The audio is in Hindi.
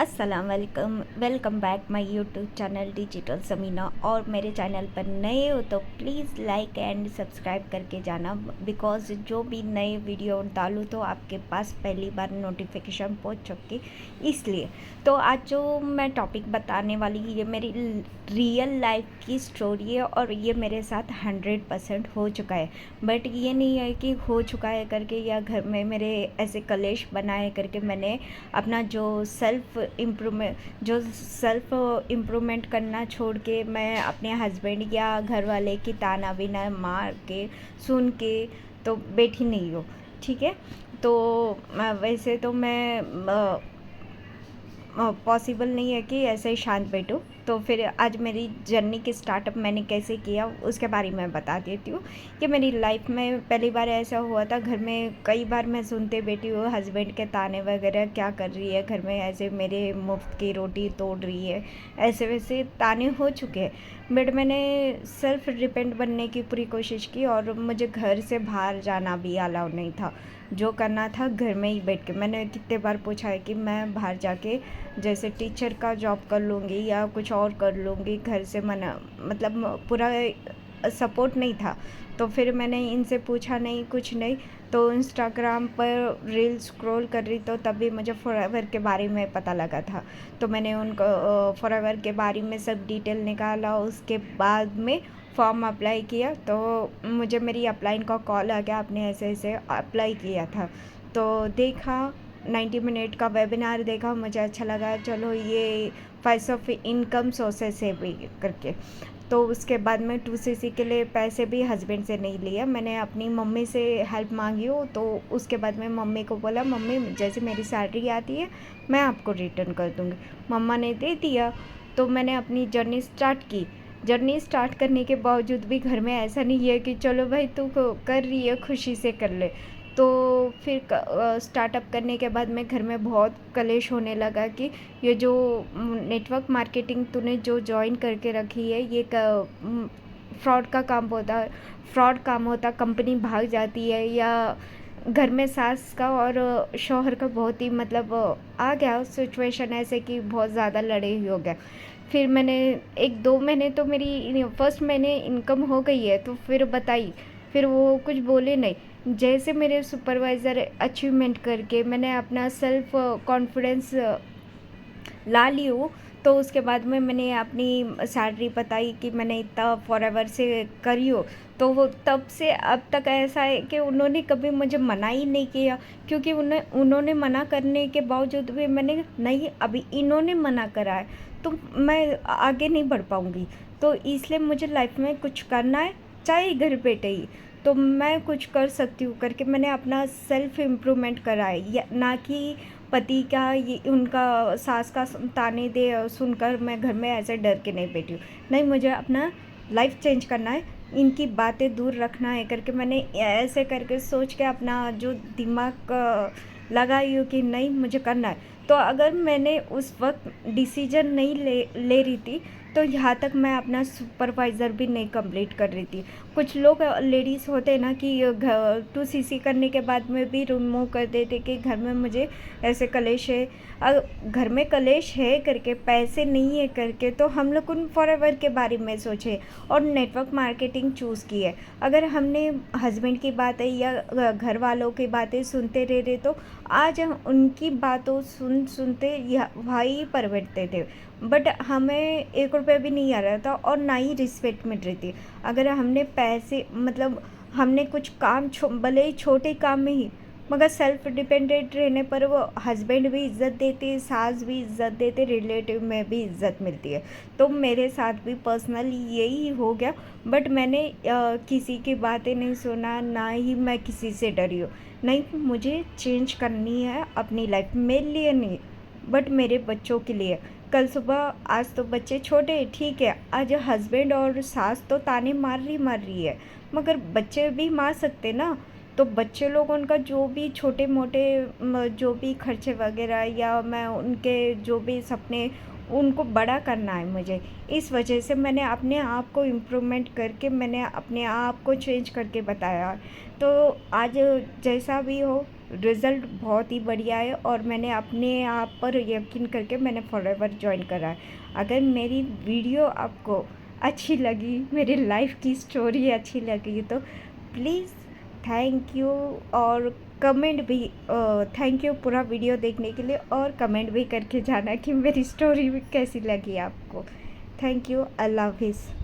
अस्सलाम वालेकुम, welcome back my YouTube channel digital Sameena. और मेरे चैनल पर नए हो तो प्लीज़ लाइक एंड सब्सक्राइब करके जाना, बिकॉज़ जो भी नए वीडियो डालूँ तो आपके पास पहली बार नोटिफिकेशन पहुंच सके, इसलिए। तो आज जो मैं टॉपिक बताने वाली ये मेरी रियल लाइफ की स्टोरी है और ये मेरे साथ 100% हो चुका है। बट ये नहीं है कि हो चुका है करके या घर में मेरे ऐसे कलेश बनाए करके मैंने अपना जो सेल्फ इम्प्रूवमेंट करना छोड़ के मैं अपने हस्बैंड या घर वाले की ताना बिना मार के सुन के तो बैठी नहीं हूँ। ठीक है, तो वैसे तो मैं पॉसिबल नहीं है कि ऐसे ही शांत बैठूँ। तो फिर आज मेरी जर्नी की स्टार्टअप मैंने कैसे किया उसके बारे में बता देती हूँ कि मेरी लाइफ में पहली बार ऐसा हुआ था। घर में कई बार मैं सुनते बैठी हूँ हस्बैंड के ताने वगैरह, क्या कर रही है घर में, ऐसे मेरे मुफ्त की रोटी तोड़ रही है, ऐसे वैसे ताने हो चुके हैं। बट मैंने सेल्फ डिपेंड बनने की पूरी कोशिश की और मुझे घर से बाहर जाना भी अलाउ नहीं था। जो करना था घर में ही बैठ के। मैंने कितने बार पूछा है कि मैं बाहर जाके जैसे टीचर का जॉब कर लूँगी या कुछ और कर लूँगी, घर से मना मतलब पूरा सपोर्ट नहीं था। तो फिर मैंने इनसे पूछा नहीं, कुछ नहीं। तो इंस्टाग्राम पर रील स्क्रॉल कर रही तो तभी मुझे फॉरएवर के बारे में पता लगा था। तो मैंने उनको फॉरएवर के बारे में सब डिटेल निकाला, उसके बाद में फॉर्म अप्लाई किया। तो मुझे मेरी अपलाइन का कॉल आ गया, आपने ऐसे ऐसे अप्लाई किया था। तो देखा 90 मिनट का वेबिनार देखा, मुझे अच्छा लगा, चलो ये 5 ऑफ इनकम सोर्सेस है भी करके। तो उसके बाद में 2cc के लिए पैसे भी हस्बैंड से नहीं लिया, मैंने अपनी मम्मी से हेल्प मांगी हो। तो उसके बाद में मम्मी को बोला, मम्मी जैसे मेरी सैलरी आती है मैं आपको रिटर्न कर दूँगी। मम्मा ने दे दिया। तो मैंने अपनी जर्नी स्टार्ट की। जर्नी स्टार्ट करने के बावजूद भी घर में ऐसा नहीं है कि चलो भाई तू कर रही है खुशी से कर ले। तो फिर स्टार्टअप करने के बाद में घर में बहुत कलेश होने लगा कि ये जो नेटवर्क मार्केटिंग तूने जो जॉइन करके रखी है ये फ्रॉड का काम होता है, फ्रॉड काम होता, कंपनी भाग जाती है। या घर में सास का और शौहर का बहुत ही मतलब आ गया सिचुएशन ऐसे कि बहुत ज़्यादा लड़े ही हो गया। फिर मैंने 1-2 महीने तो मेरी फर्स्ट महीने इनकम हो गई है तो फिर बताई, फिर वो कुछ बोले नहीं। जैसे मेरे सुपरवाइज़र अचीवमेंट करके मैंने अपना सेल्फ कॉन्फिडेंस ला ली हूँ, तो उसके बाद में मैंने अपनी सैलरी बताई कि मैंने इतना फॉरएवर से करी हो। तो वो तब से अब तक ऐसा है कि उन्होंने कभी मुझे मना ही नहीं किया, क्योंकि उन्होंने मना करने के बावजूद भी मैंने नहीं, अभी इन्होंने मना करा है तो मैं आगे नहीं बढ़ पाऊँगी। तो इसलिए मुझे लाइफ में कुछ करना है, चाहे घर बैठे ही तो मैं कुछ कर सकती हूँ करके मैंने अपना सेल्फ इम्प्रूवमेंट करा है। या ना कि पति का ये उनका सास का ताने दे सुनकर मैं घर में ऐसे डर के नहीं बैठी हूँ। नहीं, मुझे अपना लाइफ चेंज करना है, इनकी बातें दूर रखना है करके मैंने ऐसे करके सोच के अपना जो दिमाग लगाई हूँ कि नहीं मुझे करना है। तो अगर मैंने उस वक्त डिसीजन नहीं ले रही थी तो यहाँ तक मैं अपना सुपरवाइज़र भी नहीं कंप्लीट कर रही थी। कुछ लोग लेडीज़ होते हैं ना कि 2cc करने के बाद में भी रिमूव कर देते कि घर में मुझे ऐसे कलेश है। घर में कलेश है करके, पैसे नहीं है करके, तो हम लोग उन फॉरएवर के बारे में सोचे और नेटवर्क मार्केटिंग चूज़ की है। अगर हमने हस्बैंड की बातें या घर वालों की बातें सुनते रह रहे तो आज हम उनकी बातों सुनते भाई पर बैठते थे। बट हमें 1 रुपया भी नहीं आ रहा था और ना ही रिस्पेक्ट मिल रही थी। अगर हमने पैसे मतलब हमने कुछ काम भले ही छोटे काम में ही, मगर सेल्फ डिपेंडेंट रहने पर वो हस्बैंड भी इज़्ज़त देते, सास भी इज़्ज़त देते, रिलेटिव में भी इज़्ज़त मिलती है। तो मेरे साथ भी पर्सनली यही हो गया। बट मैंने किसी की बातें नहीं सुना, ना ही मैं किसी से डरी हूँ। नहीं, मुझे चेंज करनी है अपनी लाइफ, मेरे लिए नहीं बट मेरे बच्चों के लिए। कल सुबह, आज तो बच्चे छोटे हैं ठीक है, आज हस्बैंड और सास तो ताने मार रही है, मगर बच्चे भी मार सकते ना। तो बच्चे लोग उनका जो भी छोटे मोटे जो भी खर्चे वगैरह या मैं उनके जो भी सपने, उनको बड़ा करना है मुझे। इस वजह से मैंने अपने आप को इम्प्रूवमेंट करके मैंने अपने आप को चेंज करके बताया। तो आज जैसा भी हो रिज़ल्ट बहुत ही बढ़िया है और मैंने अपने आप पर यकीन करके मैंने फॉरएवर जॉइन करा है। अगर मेरी वीडियो आपको अच्छी लगी, मेरी लाइफ की स्टोरी अच्छी लगी तो प्लीज़ थैंक यू और कमेंट भी थैंक यू पूरा वीडियो देखने के लिए और कमेंट भी करके जाना कि मेरी स्टोरी भी कैसी लगी आपको। थैंक यू, अल्लाह हाफिज़।